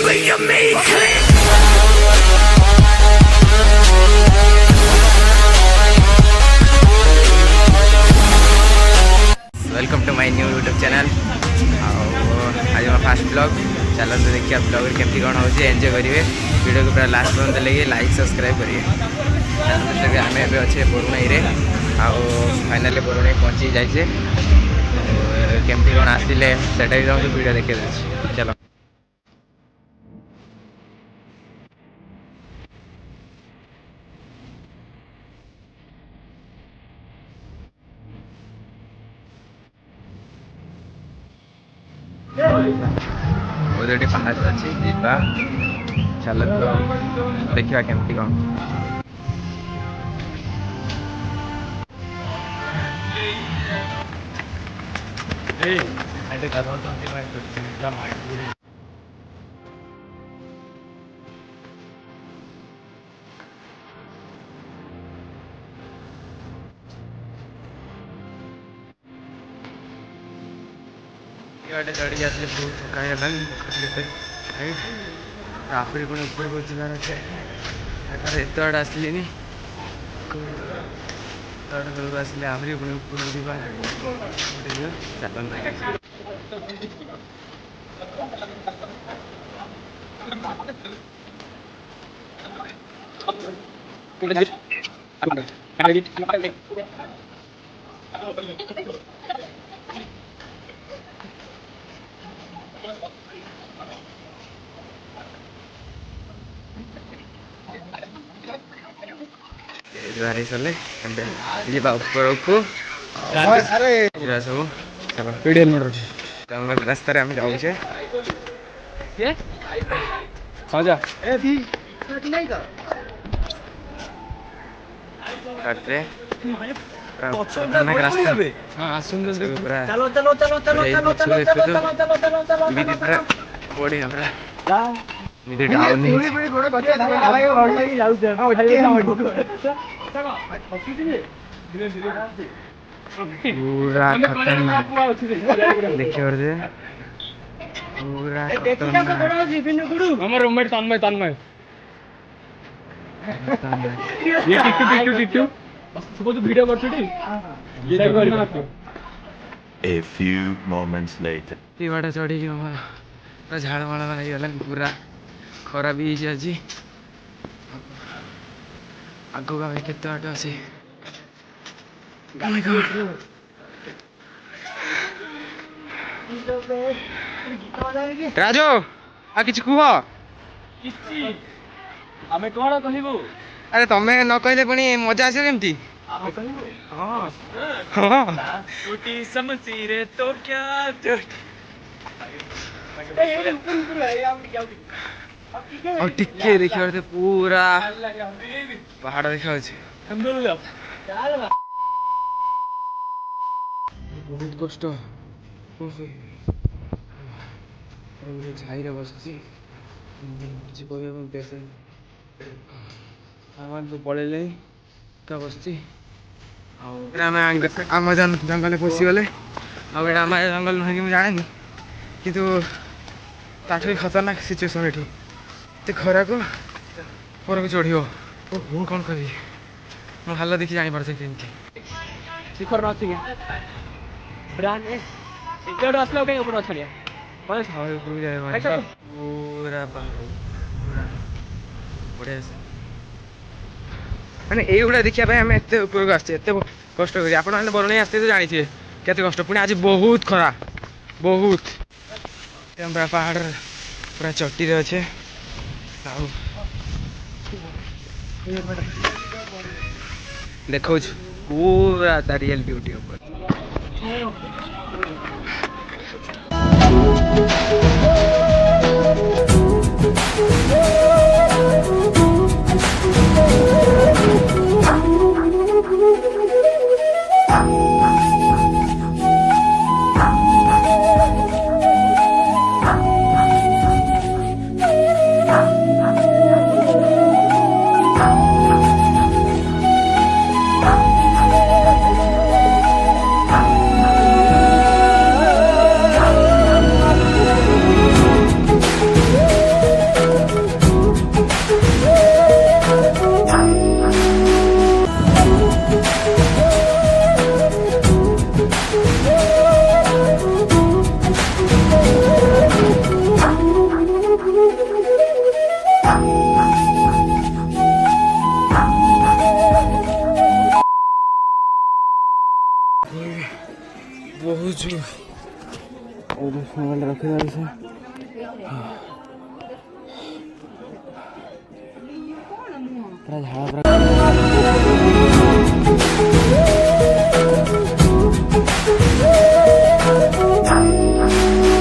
Welcome to my new YouTube channel. आज मैं fast blog चलो तो देखिए ब्लॉग केमती कौन हो एंजॉय करेंगे वीडियो को पूरा लास्ट पर्यंत लगे लाइक सब्सक्राइब करेंगे। आम ए अच्छे बरुणाई फाइनाली बरुणाई पहुँची जाइए केमती कौन आसिले सेटा भी तुमको वीडियो देखे चलो। उधर पहाड़ अच्छी जीवा चलो तो देखा केमती कौन चढ़ी आसले बहुत थका आखिरी पुणी ऊपर को जार अच्छे एत आड़े आसली तक आसले आहरी पुणी ऊपर बाहरी सले ऊपर को सब चलो जंगल रास्तार आम जाऊे पूरा देखिए पूरा roommate Tanmay A few moments later. बाटा चढ़ी पूरा झाड़माड़ होगा पूरा खरा भी आज आग के बाट अच्छे राजो आ कि कह आमे कौन कहबू अरे तमें न कहले पुणी मजा आस केमती टूटी समझी तो क्या और टिके देखिए पूरा पहाड़ देखा बहुत कष्ट झाई बस पड़े तो बस आम जंगल पशिगले आम जंगल नुह कि जाने किंतु ताठ भी खतरनाक सिचुएसन ये खरा को पर चढ़ कौन कह मो हाल देखी जापर शिखर न आसला कहीं ऊपर छड़िया पूरा बढ़िया मैंने युवा देखा आम एत उपयोग आसते कष्ट कर आप बरुणाई आसते तो जानी केते कष्ट पुणी आज बहुत खरा बहुत पहाड़ पूरा चट्टी अच्छे देखो पूरा ता रियल ब्यूटी ऊपर ଯାଉଛୁ ମୋବାଇଲ ରଖିଦେବା ସେ ପୁରା ଝାଳ ପୁରା